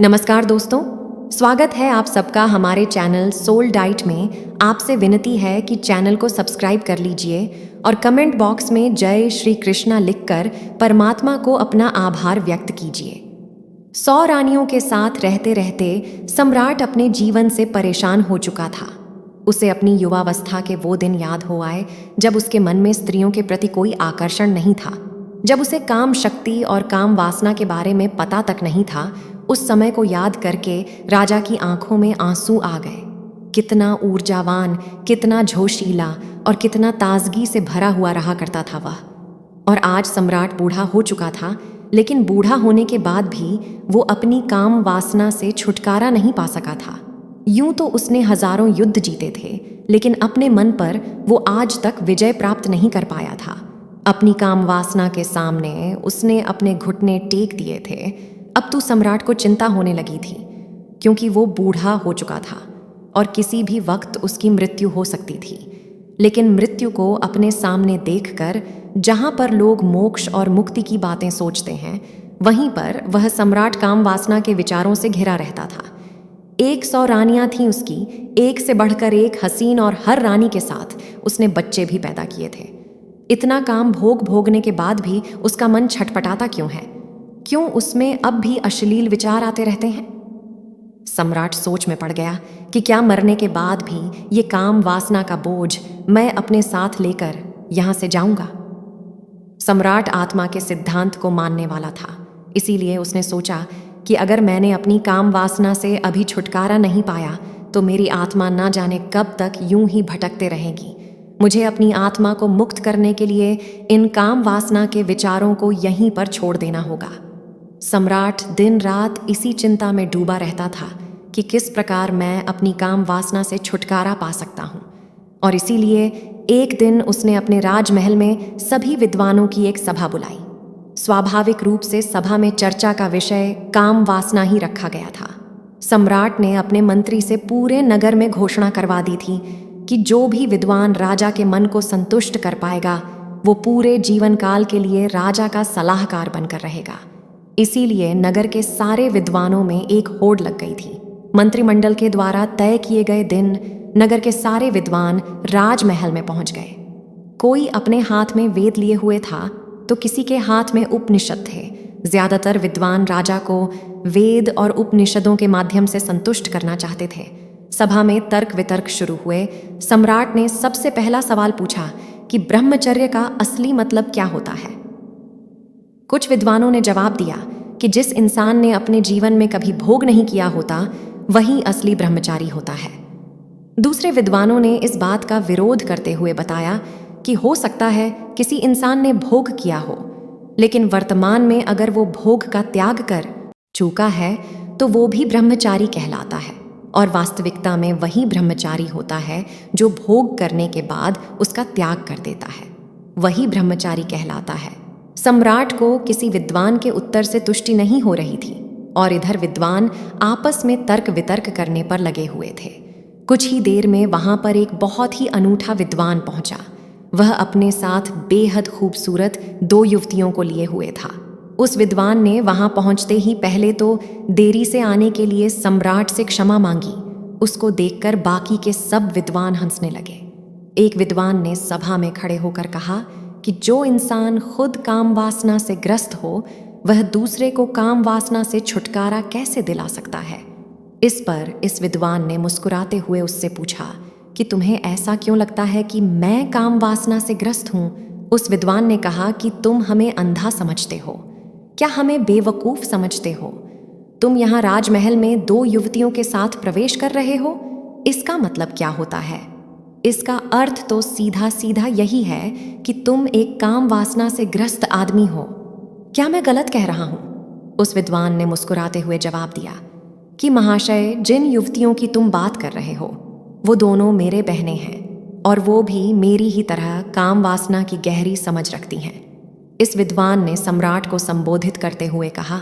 नमस्कार दोस्तों, स्वागत है आप सबका हमारे चैनल सोल डाइट में। आपसे विनती है कि चैनल को सब्सक्राइब कर लीजिए और कमेंट बॉक्स में जय श्री कृष्णा लिखकर परमात्मा को अपना आभार व्यक्त कीजिए। 100 रानियों के साथ रहते रहते सम्राट अपने जीवन से परेशान हो चुका था। उसे अपनी युवावस्था के वो दिन याद हो आए जब उसके मन में स्त्रियों के प्रति कोई आकर्षण नहीं था, जब उसे काम शक्ति और काम वासना के बारे में पता तक नहीं था। उस समय को याद करके राजा की आंखों में आंसू आ गए। कितना ऊर्जावान, कितना जोशीला और कितना ताजगी से भरा हुआ रहा करता था वह। और आज सम्राट बूढ़ा हो चुका था, लेकिन बूढ़ा होने के बाद भी वो अपनी काम वासना से छुटकारा नहीं पा सका था। यूं तो उसने हजारों युद्ध जीते थे, लेकिन अपने मन पर वो आज तक विजय प्राप्त नहीं कर पाया था। अपनी काम वासना के सामने उसने अपने घुटने टेक दिए थे। अब तो सम्राट को चिंता होने लगी थी, क्योंकि वो बूढ़ा हो चुका था और किसी भी वक्त उसकी मृत्यु हो सकती थी। लेकिन मृत्यु को अपने सामने देखकर जहां पर लोग मोक्ष और मुक्ति की बातें सोचते हैं, वहीं पर वह सम्राट काम वासना के विचारों से घिरा रहता था। 100 रानियां थीं उसकी, एक से बढ़कर एक हसीन, और हर रानी के साथ उसने बच्चे भी पैदा किए थे। इतना काम भोगने के बाद भी उसका मन छटपटाता क्यों है? क्यों उसमें अब भी अश्लील विचार आते रहते हैं? सम्राट सोच में पड़ गया कि क्या मरने के बाद भी ये काम वासना का बोझ मैं अपने साथ लेकर यहां से जाऊंगा? सम्राट आत्मा के सिद्धांत को मानने वाला था, इसीलिए उसने सोचा कि अगर मैंने अपनी काम वासना से अभी छुटकारा नहीं पाया तो मेरी आत्मा ना जाने कब तक यूं ही भटकते रहेगी। मुझे अपनी आत्मा को मुक्त करने के लिए इन काम वासना के विचारों को यहीं पर छोड़ देना होगा। सम्राट दिन रात इसी चिंता में डूबा रहता था कि किस प्रकार मैं अपनी काम वासना से छुटकारा पा सकता हूँ। और इसीलिए एक दिन उसने अपने राजमहल में सभी विद्वानों की एक सभा बुलाई। स्वाभाविक रूप से सभा में चर्चा का विषय काम वासना ही रखा गया था। सम्राट ने अपने मंत्री से पूरे नगर में घोषणा करवा दी थी कि जो भी विद्वान राजा के मन को संतुष्ट कर पाएगा वो पूरे जीवन काल के लिए राजा का सलाहकार बनकर रहेगा। इसीलिए नगर के सारे विद्वानों में एक होड़ लग गई थी। मंत्रिमंडल के द्वारा तय किए गए दिन नगर के सारे विद्वान राजमहल में पहुंच गए। कोई अपने हाथ में वेद लिए हुए था तो किसी के हाथ में उपनिषद थे। ज्यादातर विद्वान राजा को वेद और उपनिषदों के माध्यम से संतुष्ट करना चाहते थे। सभा में तर्क वितर्क शुरू हुए। सम्राट ने सबसे पहला सवाल पूछा कि ब्रह्मचर्य का असली मतलब क्या होता है। कुछ विद्वानों ने जवाब दिया कि जिस इंसान ने अपने जीवन में कभी भोग नहीं किया होता वही असली ब्रह्मचारी होता है। दूसरे विद्वानों ने इस बात का विरोध करते हुए बताया कि हो सकता है किसी इंसान ने भोग किया हो, लेकिन वर्तमान में अगर वो भोग का त्याग कर चूका है तो वो भी ब्रह्मचारी कहलाता है। और वास्तविकता में वही ब्रह्मचारी होता है जो भोग करने के बाद उसका त्याग कर देता है, वही ब्रह्मचारी कहलाता है। सम्राट को किसी विद्वान के उत्तर से तुष्टि नहीं हो रही थी और इधर विद्वान आपस में तर्क वितर्क करने पर लगे हुए थे। कुछ ही देर में वहां पर एक बहुत ही अनूठा विद्वान पहुंचा। वह अपने साथ बेहद खूबसूरत 2 युवतियों को लिए हुए था। उस विद्वान ने वहां पहुंचते ही पहले तो देरी से आने के लिए सम्राट से क्षमा मांगी। उसको देखकर बाकी के सब विद्वान हंसने लगे। एक विद्वान ने सभा में खड़े होकर कहा कि जो इंसान खुद काम वासना से ग्रस्त हो वह दूसरे को काम वासना से छुटकारा कैसे दिला सकता है। इस पर इस विद्वान ने मुस्कुराते हुए उससे पूछा कि तुम्हें ऐसा क्यों लगता है कि मैं काम वासना से ग्रस्त हूं? उस विद्वान ने कहा कि तुम हमें अंधा समझते हो, क्या हमें बेवकूफ समझते हो? तुम यहाँ राजमहल में 2 युवतियों के साथ प्रवेश कर रहे हो, इसका मतलब क्या होता है? इसका अर्थ तो सीधा सीधा यही है कि तुम एक काम वासना से ग्रस्त आदमी हो। क्या मैं गलत कह रहा हूं? उस विद्वान ने मुस्कुराते हुए जवाब दिया कि महाशय, जिन युवतियों की तुम बात कर रहे हो वो दोनों मेरे बहनें हैं और वो भी मेरी ही तरह काम वासना की गहरी समझ रखती हैं। इस विद्वान ने सम्राट को संबोधित करते हुए कहा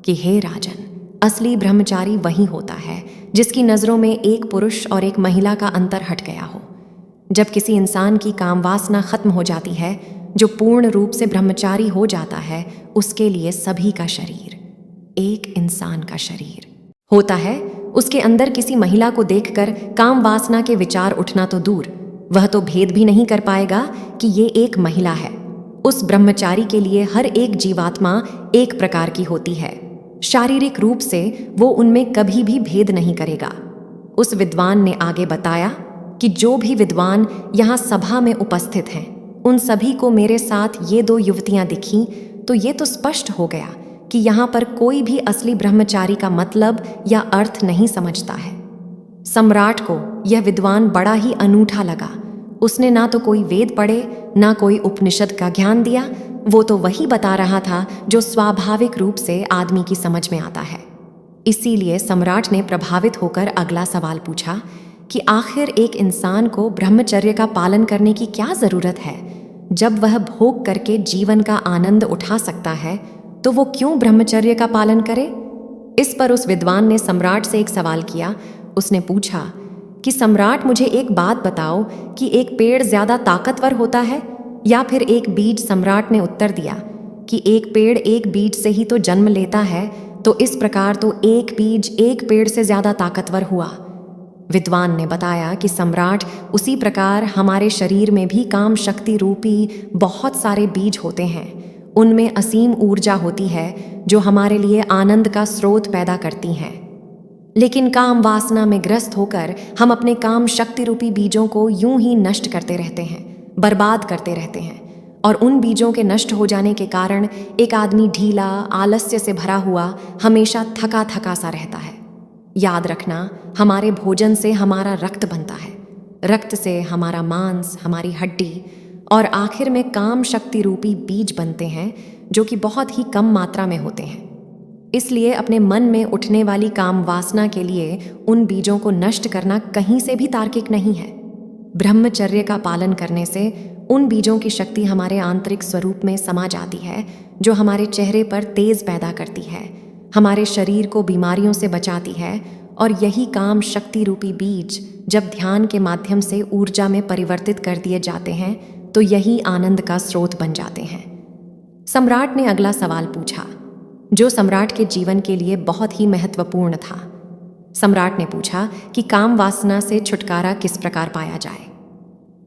कि हे राजन, असली ब्रह्मचारी वही होता है जिसकी नजरों में एक पुरुष और एक महिला का अंतर हट गया हो। जब किसी इंसान की काम वासना खत्म हो जाती है, जो पूर्ण रूप से ब्रह्मचारी हो जाता है, उसके लिए सभी का शरीर एक इंसान का शरीर होता है उसके अंदर किसी महिला को देखकर काम वासना के विचार उठना तो दूर, वह तो भेद भी नहीं कर पाएगा कि ये एक महिला है। उस ब्रह्मचारी के लिए हर एक जीवात्मा एक प्रकार की होती है। शारीरिक रूप से वो उनमें कभी भी भेद नहीं करेगा। उस विद्वान ने आगे बताया कि जो भी विद्वान यहाँ सभा में उपस्थित हैं, उन सभी को मेरे साथ ये 2 युवतियां दिखीं तो ये तो स्पष्ट हो गया कि यहाँ पर कोई भी असली ब्रह्मचारी का मतलब या अर्थ नहीं समझता है। सम्राट को यह विद्वान बड़ा ही अनूठा लगा। उसने ना तो कोई वेद पढ़े, ना कोई उपनिषद का ज्ञान दिया, वो तो वही बता रहा था जो स्वाभाविक रूप से आदमी की समझ में आता है। इसीलिए सम्राट ने प्रभावित होकर अगला सवाल पूछा कि आखिर एक इंसान को ब्रह्मचर्य का पालन करने की क्या जरूरत है? जब वह भोग करके जीवन का आनंद उठा सकता है तो वो क्यों ब्रह्मचर्य का पालन करे? इस पर उस विद्वान ने सम्राट से एक सवाल किया। उसने पूछा कि सम्राट, मुझे एक बात बताओ कि एक पेड़ ज्यादा ताकतवर होता है या फिर एक बीज? सम्राट ने उत्तर दिया कि एक पेड़ एक बीज से ही तो जन्म लेता है, तो इस प्रकार तो एक बीज एक पेड़ से ज्यादा ताकतवर हुआ। विद्वान ने बताया कि सम्राट, उसी प्रकार हमारे शरीर में भी काम शक्ति रूपी बहुत सारे बीज होते हैं। उनमें असीम ऊर्जा होती है जो हमारे लिए आनंद का स्रोत पैदा करती हैं। लेकिन काम वासना में ग्रस्त होकर हम अपने काम शक्ति रूपी बीजों को यूं ही नष्ट करते रहते हैं, बर्बाद करते रहते हैं। और उन बीजों के नष्ट हो जाने के कारण एक आदमी ढीला, आलस्य से भरा हुआ, हमेशा थका थका सा रहता है। याद रखना, हमारे भोजन से हमारा रक्त बनता है, रक्त से हमारा मांस, हमारी हड्डी और आखिर में काम शक्ति रूपी बीज बनते हैं जो कि बहुत ही कम मात्रा में होते हैं। इसलिए अपने मन में उठने वाली काम वासना के लिए उन बीजों को नष्ट करना कहीं से भी तार्किक नहीं है। ब्रह्मचर्य का पालन करने से उन बीजों की शक्ति हमारे आंतरिक स्वरूप में समा जाती है, जो हमारे चेहरे पर तेज पैदा करती है, हमारे शरीर को बीमारियों से बचाती है। और यही काम शक्ति रूपी बीज जब ध्यान के माध्यम से ऊर्जा में परिवर्तित कर दिए जाते हैं तो यही आनंद का स्रोत बन जाते हैं। सम्राट ने अगला सवाल पूछा, जो सम्राट के जीवन के लिए बहुत ही महत्वपूर्ण था। सम्राट ने पूछा कि काम वासना से छुटकारा किस प्रकार पाया जाए।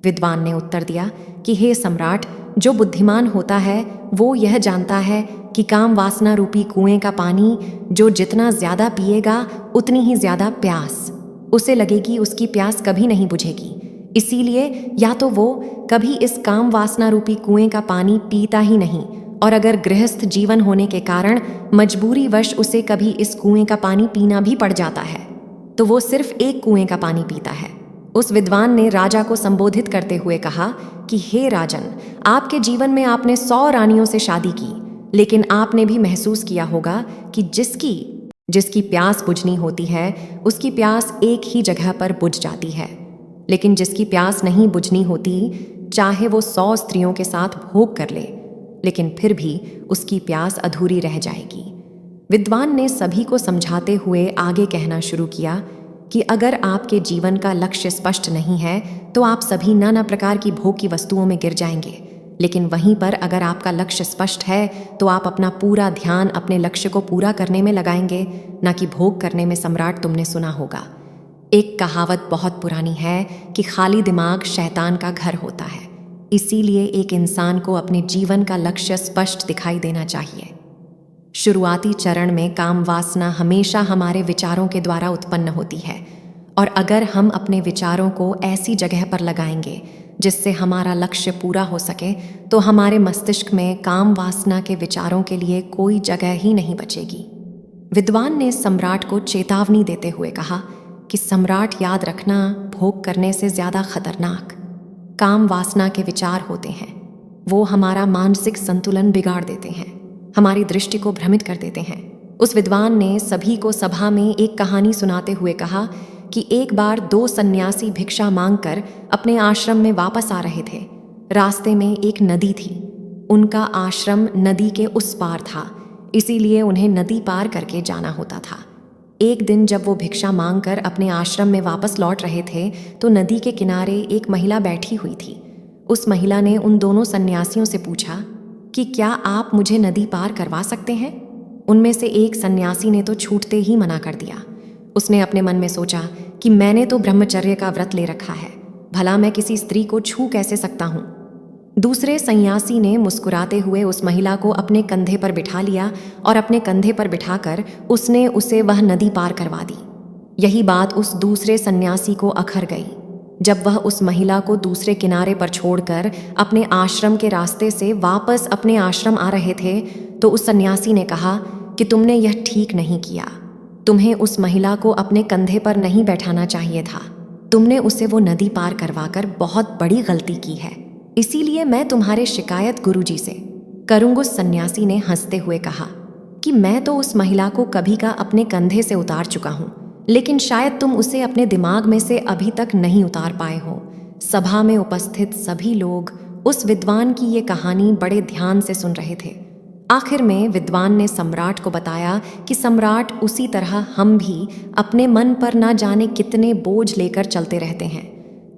विद्वान ने उत्तर दिया कि हे सम्राट, जो बुद्धिमान होता है वो यह जानता है कि काम वासना रूपी कुएं का पानी जो जितना ज्यादा पिएगा उतनी ही ज्यादा प्यास उसे लगेगी, उसकी प्यास कभी नहीं बुझेगी। इसीलिए या तो वो कभी इस काम वासना रूपी कुएं का पानी पीता ही नहीं, और अगर गृहस्थ जीवन होने के कारण मजबूरी वश उसे कभी इस कुएं का पानी पीना भी पड़ जाता है तो वो सिर्फ एक कुएं का पानी पीता है। उस विद्वान ने राजा को संबोधित करते हुए कहा कि हे राजन, आपके जीवन में आपने 100 रानियों से शादी की, लेकिन आपने भी महसूस किया होगा कि जिसकी प्यास बुझनी होती है उसकी प्यास एक ही जगह पर बुझ जाती है, लेकिन जिसकी प्यास नहीं बुझनी होती, चाहे वो 100 स्त्रियों के साथ भोग कर ले, लेकिन फिर भी उसकी प्यास अधूरी रह जाएगी। विद्वान ने सभी को समझाते हुए आगे कहना शुरू किया कि अगर आपके जीवन का लक्ष्य स्पष्ट नहीं है तो आप सभी नाना प्रकार की भोग की वस्तुओं में गिर जाएंगे, लेकिन वहीं पर अगर आपका लक्ष्य स्पष्ट है तो आप अपना पूरा ध्यान अपने लक्ष्य को पूरा करने में लगाएंगे, ना कि भोग करने में। सम्राट, तुमने सुना होगा, एक कहावत बहुत पुरानी है कि खाली दिमाग शैतान का घर होता है। इसीलिए एक इंसान को अपने जीवन का लक्ष्य स्पष्ट दिखाई देना चाहिए। शुरुआती चरण में काम वासना हमेशा हमारे विचारों के द्वारा उत्पन्न होती है, और अगर हम अपने विचारों को ऐसी जगह पर लगाएंगे जिससे हमारा लक्ष्य पूरा हो सके तो हमारे मस्तिष्क में काम वासना के विचारों के लिए कोई जगह ही नहीं बचेगी। विद्वान ने सम्राट को चेतावनी देते हुए कहा कि सम्राट, याद रखना, भोग करने से ज्यादा खतरनाक काम वासना के विचार होते हैं। वो हमारा मानसिक संतुलन बिगाड़ देते हैं, हमारी दृष्टि को भ्रमित कर देते हैं। उस विद्वान ने सभी को सभा में एक कहानी सुनाते हुए कहा कि एक बार 2 सन्यासी भिक्षा मांगकर अपने आश्रम में वापस आ रहे थे। रास्ते में एक नदी थी। उनका आश्रम नदी के उस पार था, इसीलिए उन्हें नदी पार करके जाना होता था। एक दिन जब वो भिक्षा मांगकर अपने आश्रम में वापस लौट रहे थे तो नदी के किनारे एक महिला बैठी हुई थी। उस महिला ने उन दोनों सन्यासियों से पूछा कि क्या आप मुझे नदी पार करवा सकते हैं? उनमें से एक सन्यासी ने तो छूटते ही मना कर दिया। उसने अपने मन में सोचा कि मैंने तो ब्रह्मचर्य का व्रत ले रखा है, भला मैं किसी स्त्री को छू कैसे सकता हूं। दूसरे सन्यासी ने मुस्कुराते हुए उस महिला को अपने कंधे पर बिठा लिया और अपने कंधे पर बिठाकर उसने उसे वह नदी पार करवा दी। यही बात उस दूसरे सन्यासी को अखर गई। जब वह उस महिला को दूसरे किनारे पर छोड़कर अपने आश्रम के रास्ते से वापस अपने आश्रम आ रहे थे, तो उस सन्यासी ने कहा कि तुमने यह ठीक नहीं किया। तुम्हें उस महिला को अपने कंधे पर नहीं बैठाना चाहिए था। तुमने उसे वो नदी पार करवाकर बहुत बड़ी गलती की है। इसीलिए मैं तुम्हारे शिकायत गुरुजी से करूँगा। उस सन्यासी ने हंसते हुए कहा कि मैं तो उस महिला को कभी का अपने कंधे से उतार चुका हूँ, लेकिन शायद तुम उसे अपने दिमाग में से अभी तक नहीं उतार पाए हो। सभा में उपस्थित सभी लोग उस विद्वान की ये कहानी बड़े ध्यान से सुन रहे थे। आखिर में विद्वान ने सम्राट को बताया कि सम्राट, उसी तरह हम भी अपने मन पर ना जाने कितने बोझ लेकर चलते रहते हैं।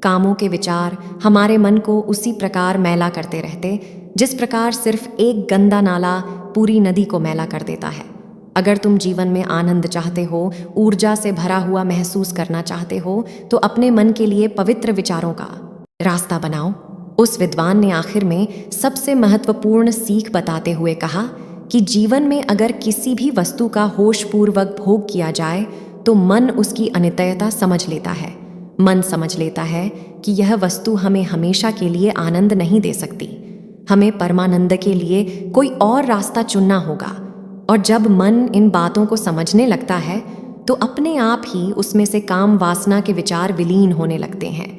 कामों के विचार हमारे मन को उसी प्रकार मैला करते रहते जिस प्रकार सिर्फ एक गंदा नाला पूरी नदी को मैला कर देता है। अगर तुम जीवन में आनंद चाहते हो, ऊर्जा से भरा हुआ महसूस करना चाहते हो, तो अपने मन के लिए पवित्र विचारों का रास्ता बनाओ। उस विद्वान ने आखिर में सबसे महत्वपूर्ण सीख बताते हुए कहा कि जीवन में अगर किसी भी वस्तु का होशपूर्वक भोग किया जाए तो मन उसकी अनित्यता समझ लेता है। मन समझ लेता है कि यह वस्तु हमें हमेशा के लिए आनंद नहीं दे सकती। हमें परमानंद के लिए कोई और रास्ता चुनना होगा। और जब मन इन बातों को समझने लगता है तो अपने आप ही उसमें से काम वासना के विचार विलीन होने लगते हैं।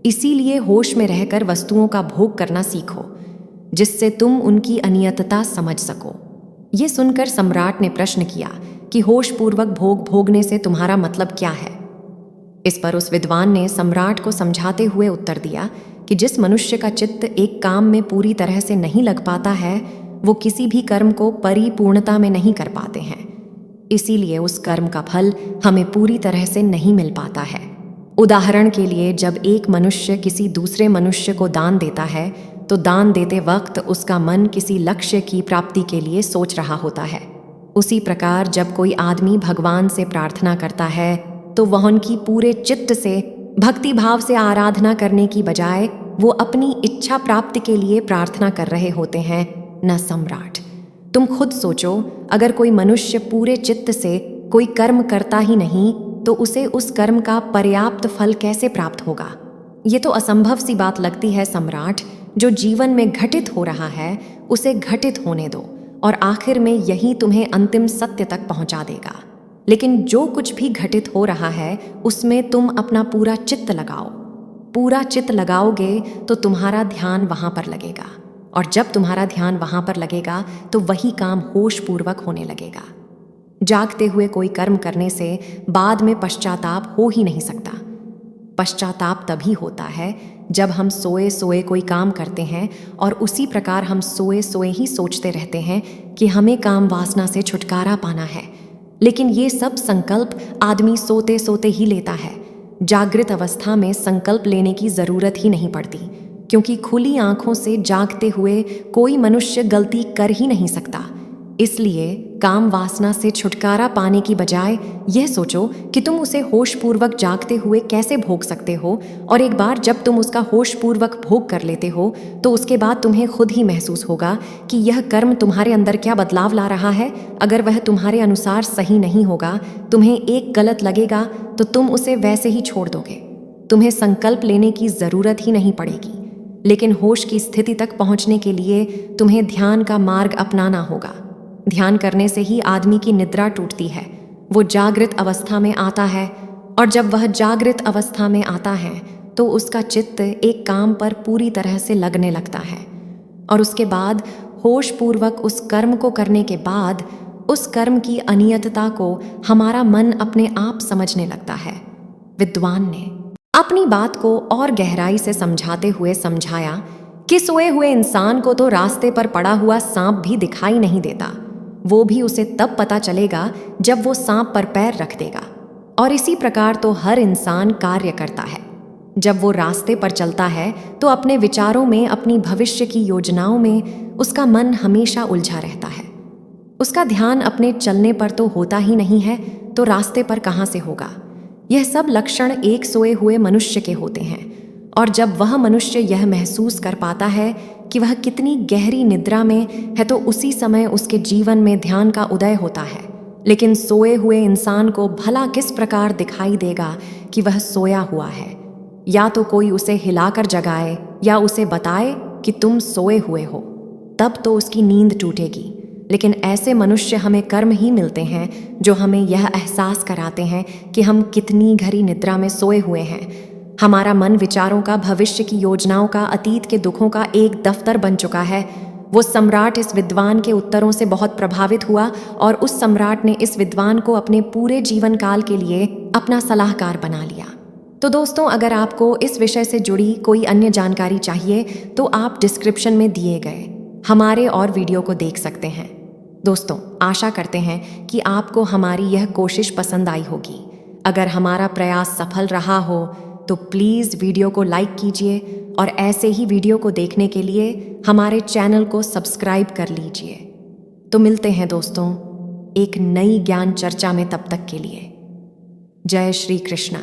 इसीलिए होश में रहकर वस्तुओं का भोग करना सीखो, जिससे तुम उनकी अनियतता समझ सको। ये सुनकर सम्राट ने प्रश्न किया कि होशपूर्वक भोग भोगने से तुम्हारा मतलब क्या है। इस पर उस विद्वान ने सम्राट को समझाते हुए उत्तर दिया कि जिस मनुष्य का चित्त एक काम में पूरी तरह से नहीं लग पाता है, वो किसी भी कर्म को परिपूर्णता में नहीं कर पाते हैं। इसीलिए उस कर्म का फल हमें पूरी तरह से नहीं मिल पाता है। उदाहरण के लिए, जब एक मनुष्य किसी दूसरे मनुष्य को दान देता है तो दान देते वक्त उसका मन किसी लक्ष्य की प्राप्ति के लिए सोच रहा होता है। उसी प्रकार जब कोई आदमी भगवान से प्रार्थना करता है तो वह उनकी पूरे चित्त से भक्ति भाव से आराधना करने की बजाय वो अपनी इच्छा प्राप्ति के लिए प्रार्थना कर रहे होते हैं, न सम्राट। तुम खुद सोचो, अगर कोई मनुष्य पूरे चित्त से कोई कर्म करता ही नहीं तो उसे उस कर्म का पर्याप्त फल कैसे प्राप्त होगा। ये तो असंभव सी बात लगती है सम्राट। जो जीवन में घटित हो रहा है उसे घटित होने दो, और आखिर में यही तुम्हें अंतिम सत्य तक पहुंचा देगा। लेकिन जो कुछ भी घटित हो रहा है उसमें तुम अपना पूरा चित्त लगाओ। पूरा चित्त लगाओगे तो तुम्हारा ध्यान वहां पर लगेगा, और जब तुम्हारा ध्यान वहां पर लगेगा तो वही काम होशपूर्वक होने लगेगा। जागते हुए कोई कर्म करने से बाद में पश्चाताप हो ही नहीं सकता। पश्चाताप तभी होता है जब हम सोए सोए कोई काम करते हैं और उसी प्रकार हम सोए सोए ही सोचते रहते हैं कि हमें काम वासना से छुटकारा पाना है। लेकिन ये सब संकल्प आदमी सोते सोते ही लेता है। जागृत अवस्था में संकल्प लेने की जरूरत ही नहीं पड़ती, क्योंकि खुली आंखों से जागते हुए कोई मनुष्य गलती कर ही नहीं सकता। इसलिए काम वासना से छुटकारा पाने की बजाय यह सोचो कि तुम उसे होशपूर्वक जागते हुए कैसे भोग सकते हो, और एक बार जब तुम उसका होशपूर्वक भोग कर लेते हो तो उसके बाद तुम्हें खुद ही महसूस होगा कि यह कर्म तुम्हारे अंदर क्या बदलाव ला रहा है। अगर वह तुम्हारे अनुसार सही नहीं होगा, तुम्हें एक गलत लगेगा, तो तुम उसे वैसे ही छोड़ दोगे। तुम्हें संकल्प लेने की जरूरत ही नहीं पड़ेगी। लेकिन होश की स्थिति तक पहुंचने के लिए तुम्हें ध्यान का मार्ग अपनाना होगा। ध्यान करने से ही आदमी की निद्रा टूटती है, वो जागृत अवस्था में आता है, और जब वह जागृत अवस्था में आता है तो उसका चित्त एक काम पर पूरी तरह से लगने लगता है, और उसके बाद होशपूर्वक उस कर्म को करने के बाद उस कर्म की अनियतता को हमारा मन अपने आप समझने लगता है। विद्वान ने अपनी बात को और गहराई से समझाते हुए समझाया कि सोए हुए इंसान को तो रास्ते पर पड़ा हुआ सांप भी दिखाई नहीं देता। वो भी उसे तब पता चलेगा जब वो सांप पर पैर रख देगा। और इसी प्रकार तो हर इंसान कार्य करता है। जब वो रास्ते पर चलता है तो अपने विचारों में, अपनी भविष्य की योजनाओं में उसका मन हमेशा उलझा रहता है। उसका ध्यान अपने चलने पर तो होता ही नहीं है, तो रास्ते पर कहाँ से होगा। यह सब लक्षण एक सोए हुए मनुष्य के होते हैं, और जब वह मनुष्य यह महसूस कर पाता है कि वह कितनी गहरी निद्रा में है, तो उसी समय उसके जीवन में ध्यान का उदय होता है। लेकिन सोए हुए इंसान को भला किस प्रकार दिखाई देगा कि वह सोया हुआ है। या तो कोई उसे हिलाकर जगाए या उसे बताए कि तुम सोए हुए हो, तब तो उसकी नींद टूटेगी। लेकिन ऐसे मनुष्य हमें कर्म ही मिलते हैं जो हमें यह एहसास कराते हैं कि हम कितनी गहरी निद्रा में सोए हुए हैं। हमारा मन विचारों का, भविष्य की योजनाओं का, अतीत के दुखों का एक दफ्तर बन चुका है। वो सम्राट इस विद्वान के उत्तरों से बहुत प्रभावित हुआ और उस सम्राट ने इस विद्वान को अपने पूरे जीवन काल के लिए अपना सलाहकार बना लिया। तो दोस्तों, अगर आपको इस विषय से जुड़ी कोई अन्य जानकारी चाहिए तो आप डिस्क्रिप्शन में दिए गए हमारे और वीडियो को देख सकते हैं। दोस्तों, आशा करते हैं कि आपको हमारी यह कोशिश पसंद आई होगी। अगर हमारा प्रयास सफल रहा हो तो प्लीज़ वीडियो को लाइक कीजिए और ऐसे ही वीडियो को देखने के लिए हमारे चैनल को सब्सक्राइब कर लीजिए। तो मिलते हैं दोस्तों एक नई ज्ञान चर्चा में, तब तक के लिए जय श्री कृष्णा।